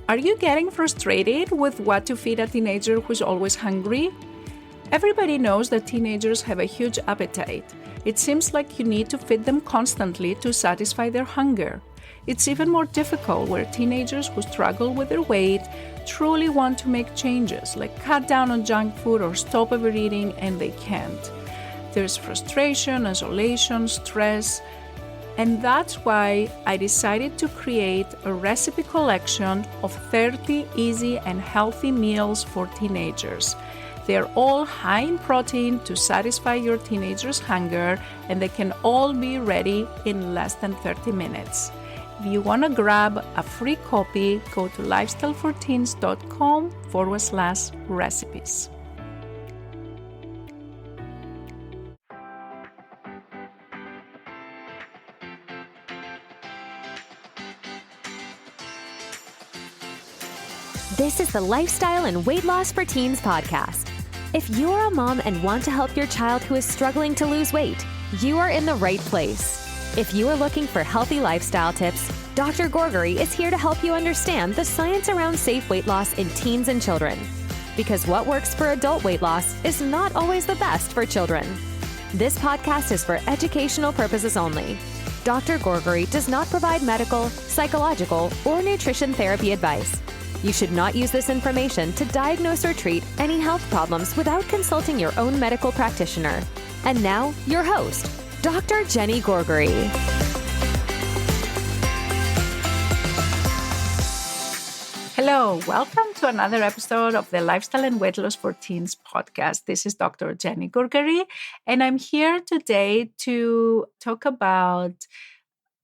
Are you getting frustrated with what to feed a teenager who's always hungry? Everybody knows that teenagers have a huge appetite. It seems like you need to feed them constantly to satisfy their hunger. It's even more difficult where teenagers who struggle with their weight truly want to make changes, like cut down on junk food or stop overeating, and they can't. There's frustration, isolation, stress, and that's why I decided to create a recipe collection of 30 easy and healthy meals for teenagers. They're all high in protein to satisfy your teenager's hunger, and they can all be ready in less than 30 minutes. If you want to grab a free copy, go to lifestyleforteens.com/recipes. This is the Lifestyle and Weight Loss for Teens podcast. If you're a mom and want to help your child who is struggling to lose weight, you are in the right place. If you are looking for healthy lifestyle tips, Dr. Gourgari is here to help you understand the science around safe weight loss in teens and children. Because what works for adult weight loss is not always the best for children. This podcast is for educational purposes only. Dr. Gourgari does not provide medical, psychological, or nutrition therapy advice. You should not use this information to diagnose or treat any health problems without consulting your own medical practitioner. And now, your host, Dr. Jenny Gourgari. Hello, welcome to another episode of the Lifestyle and Weight Loss for Teens podcast. This is Dr. Jenny Gourgari, and I'm here today to talk about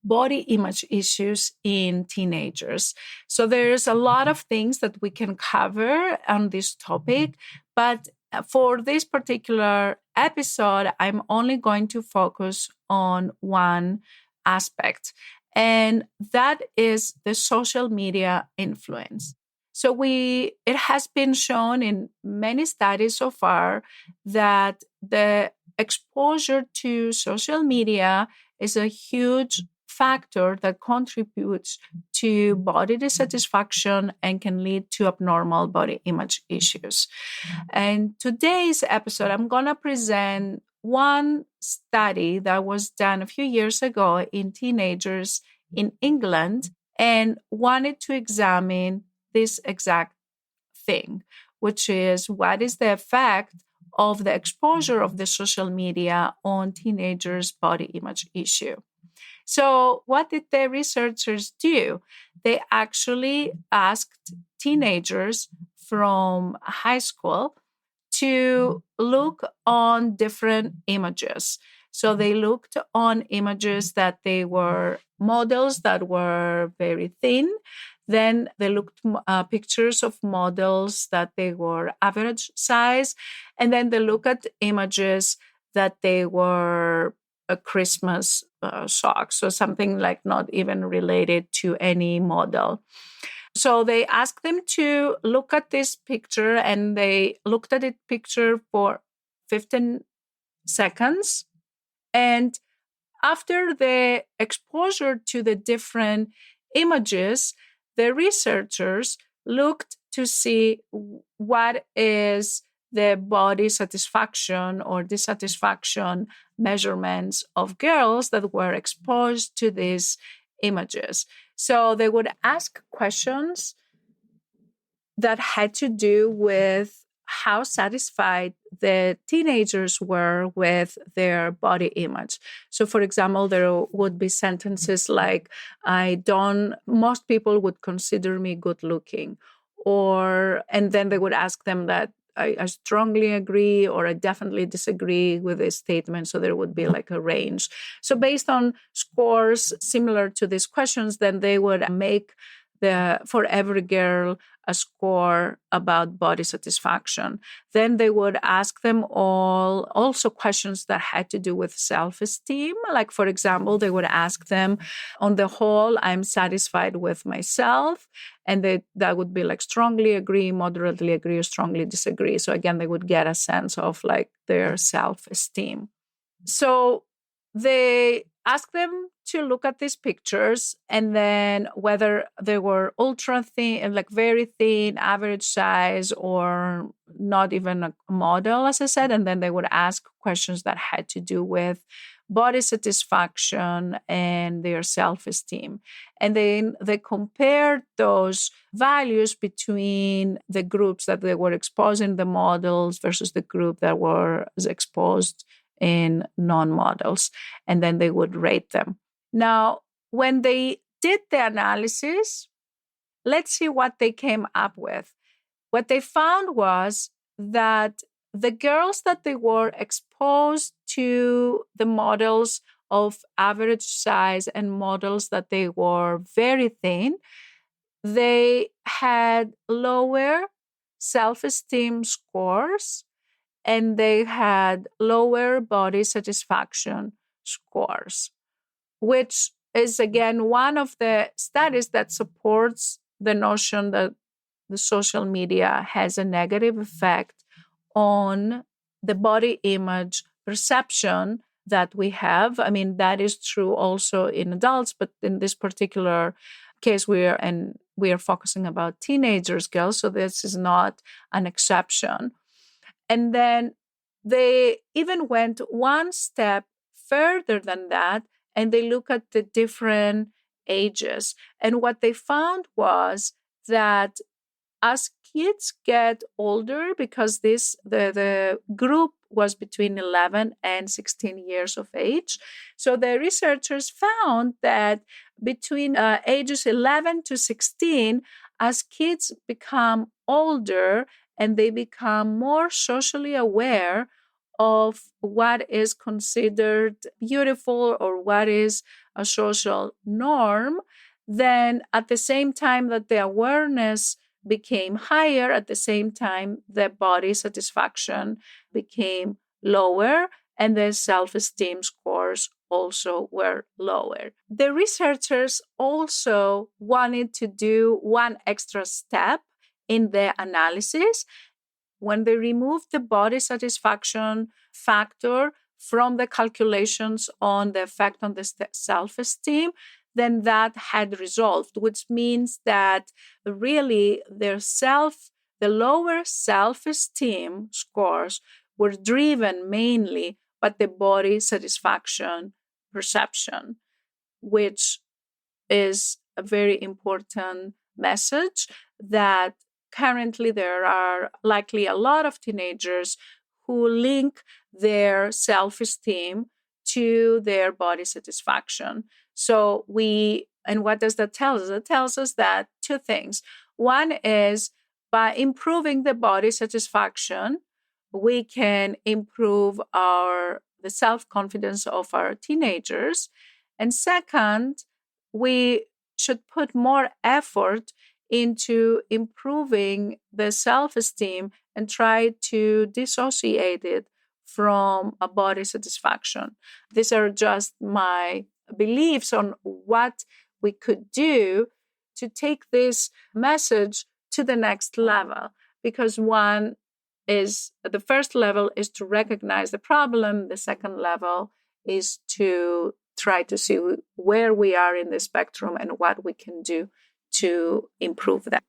body image issues in teenagers. So there's a lot of things that we can cover on this topic, but for this particular episode, I'm only going to focus on one aspect, and that is the social media influence. So it has been shown in many studies so far that the exposure to social media is a huge factor that contributes to body dissatisfaction and can lead to abnormal body image issues. And today's episode, I'm going to present one study that was done a few years ago in teenagers in England and wanted to examine this exact thing, which is what is the effect of the exposure of the social media on teenagers' body image issue. So what did the researchers do? They actually asked teenagers from high school to look on different images. So they looked on images that they were models that were very thin. Then they looked pictures of models that they were average size. And then they looked at images that they were a Christmas socks, so something like not even related to any model. So they asked them to look at this picture, and they looked at the picture for 15 seconds. And after the exposure to the different images, the researchers looked to see what is the body satisfaction or dissatisfaction measurements of girls that were exposed to these images. So they would ask questions that had to do with how satisfied the teenagers were with their body image. So, for example, there would be sentences like, most people would consider me good looking. And then they would ask them that, I strongly agree or I definitely disagree with this statement. So there would be like a range. So based on scores similar to these questions, then they would make for every girl a score about body satisfaction. Then they would ask them all also questions that had to do with self-esteem. Like, for example, they would ask them, on the whole, I'm satisfied with myself. And that would be like strongly agree, moderately agree, or strongly disagree. So again, they would get a sense of like their self-esteem. So they ask them to look at these pictures and then whether they were ultra thin, like very thin, average size, or not even a model, as I said. And then they would ask questions that had to do with body satisfaction and their self-esteem. And then they compared those values between the groups that they were exposed in the models versus the group that was exposed in non-models. And then they would rate them. Now, when they did the analysis, let's see what they came up with. What they found was that the girls that they were exposed to the models of average size and models that they were very thin, they had lower self-esteem scores and they had lower body satisfaction scores, which is, again, one of the studies that supports the notion that the social media has a negative effect on the body image perception that we have. I mean, that is true also in adults, but in this particular case, we are focusing about teenagers, girls, so this is not an exception. And then they even went one step further than that, and they look at the different ages. And what they found was that as kids get older, because the group was between 11 and 16 years of age, so the researchers found that between ages 11 to 16, as kids become older and they become more socially aware of what is considered beautiful or what is a social norm, then at the same time that the awareness became higher, at the same time the body satisfaction became lower and the self-esteem scores also were lower. The researchers also wanted to do one extra step in the analysis. When they removed the body satisfaction factor from the calculations on the effect on the self-esteem, then that had resolved, which means that really the lower self-esteem scores were driven mainly by the body satisfaction perception, which is a very important message that currently there are likely a lot of teenagers who link their self-esteem to their body satisfaction. So and what does that tell us? It tells us that two things. One is by improving the body satisfaction, we can improve the self-confidence of our teenagers. And second, we should put more effort into improving the self-esteem and try to dissociate it from a body satisfaction. These are just my beliefs on what we could do to take this message to the next level, because the first level is to recognize the problem. The second level is to try to see where we are in the spectrum and what we can do to improve that.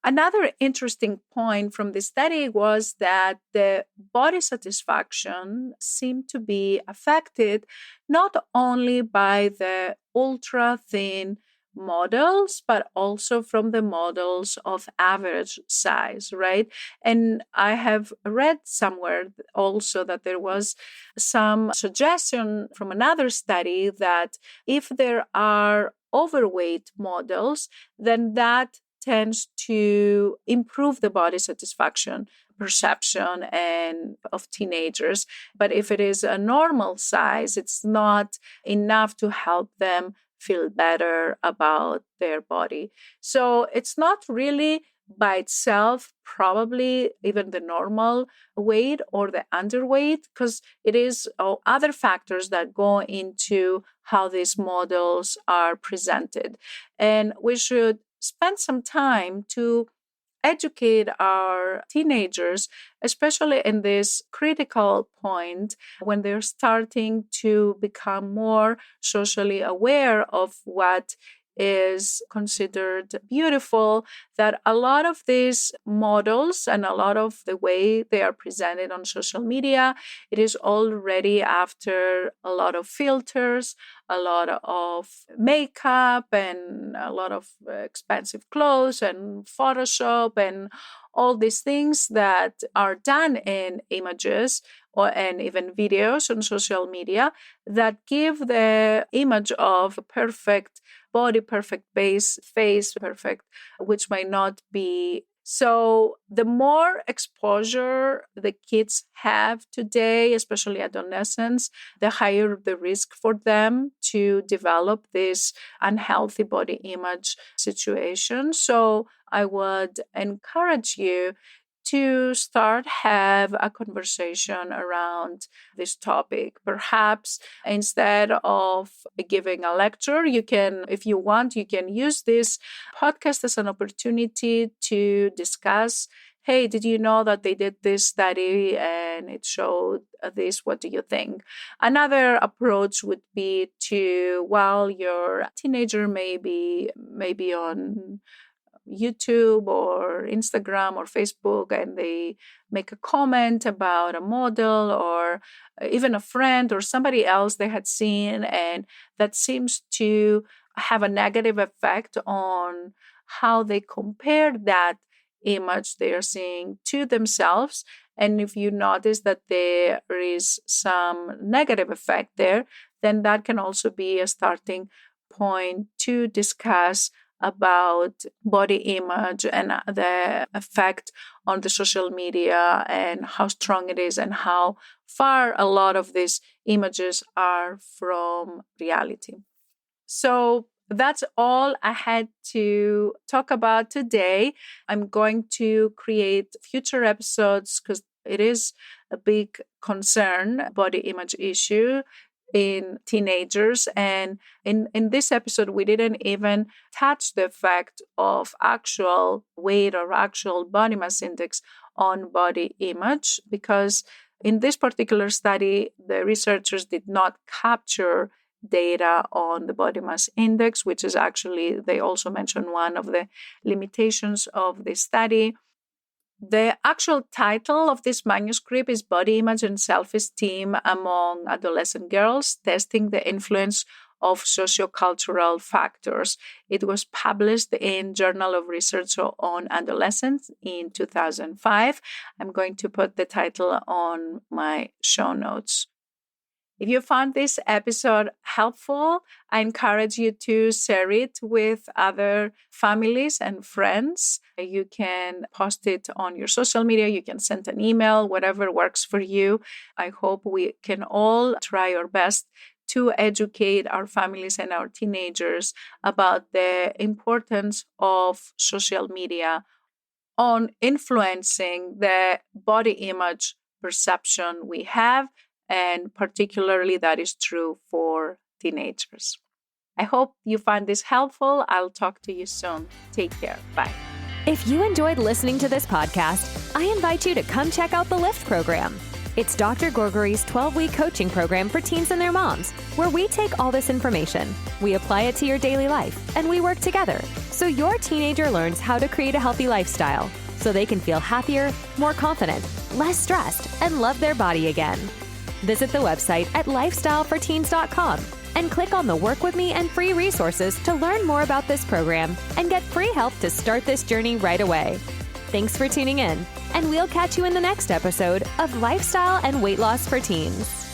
Another interesting point from this study was that the body satisfaction seemed to be affected not only by the ultra-thin models, but also from the models of average size, right? And I have read somewhere also that there was some suggestion from another study that if there are overweight models, then that tends to improve the body satisfaction perception and of teenagers. But if it is a normal size, it's not enough to help them feel better about their body. So it's not really by itself probably even the normal weight or the underweight, because it is other factors that go into how these models are presented. And we should spend some time to educate our teenagers, especially in this critical point when they're starting to become more socially aware of what is considered beautiful, that a lot of these models and a lot of the way they are presented on social media, it is already after a lot of filters, a lot of makeup, and a lot of expensive clothes and Photoshop and all these things that are done in images and even videos on social media that give the image of a perfect body, perfect face, perfect, which might not be. So the more exposure the kids have today, especially adolescents, the higher the risk for them to develop this unhealthy body image situation. So I would encourage you to start have a conversation around this topic. Perhaps instead of giving a lecture, you can, if you want, you can use this podcast as an opportunity to discuss, hey, did you know that they did this study and it showed this? What do you think? Another approach would be to, while your teenager may be on YouTube or Instagram or Facebook, and they make a comment about a model or even a friend or somebody else they had seen, and that seems to have a negative effect on how they compare that image they are seeing to themselves. And if you notice that there is some negative effect there, then that can also be a starting point to discuss about body image and the effect on the social media and how strong it is and how far a lot of these images are from reality. So that's all I had to talk about today. I'm going to create future episodes because it is a big concern, body image issue in teenagers. And in this episode, we didn't even touch the effect of actual weight or actual body mass index on body image, because in this particular study, the researchers did not capture data on the body mass index, which is actually, they also mentioned one of the limitations of the study. The actual title of this manuscript is Body Image and Self-Esteem Among Adolescent Girls, Testing the Influence of Sociocultural Factors. It was published in Journal of Research on Adolescence in 2005. I'm going to put the title on my show notes. If you found this episode helpful, I encourage you to share it with other families and friends. You can post it on your social media. You can send an email, whatever works for you. I hope we can all try our best to educate our families and our teenagers about the importance of social media on influencing the body image perception we have. And particularly that is true for teenagers. I hope you find this helpful. I'll talk to you soon. Take care. Bye. If you enjoyed listening to this podcast, I invite you to come check out the LIFT program. It's Dr. Gourgari's 12-week coaching program for teens and their moms, where we take all this information, we apply it to your daily life, and we work together so your teenager learns how to create a healthy lifestyle so they can feel happier, more confident, less stressed, and love their body again. Visit the website at lifestyleforteens.com and click on the Work With Me and free resources to learn more about this program and get free help to start this journey right away. Thanks for tuning in, and we'll catch you in the next episode of Lifestyle and Weight Loss for Teens.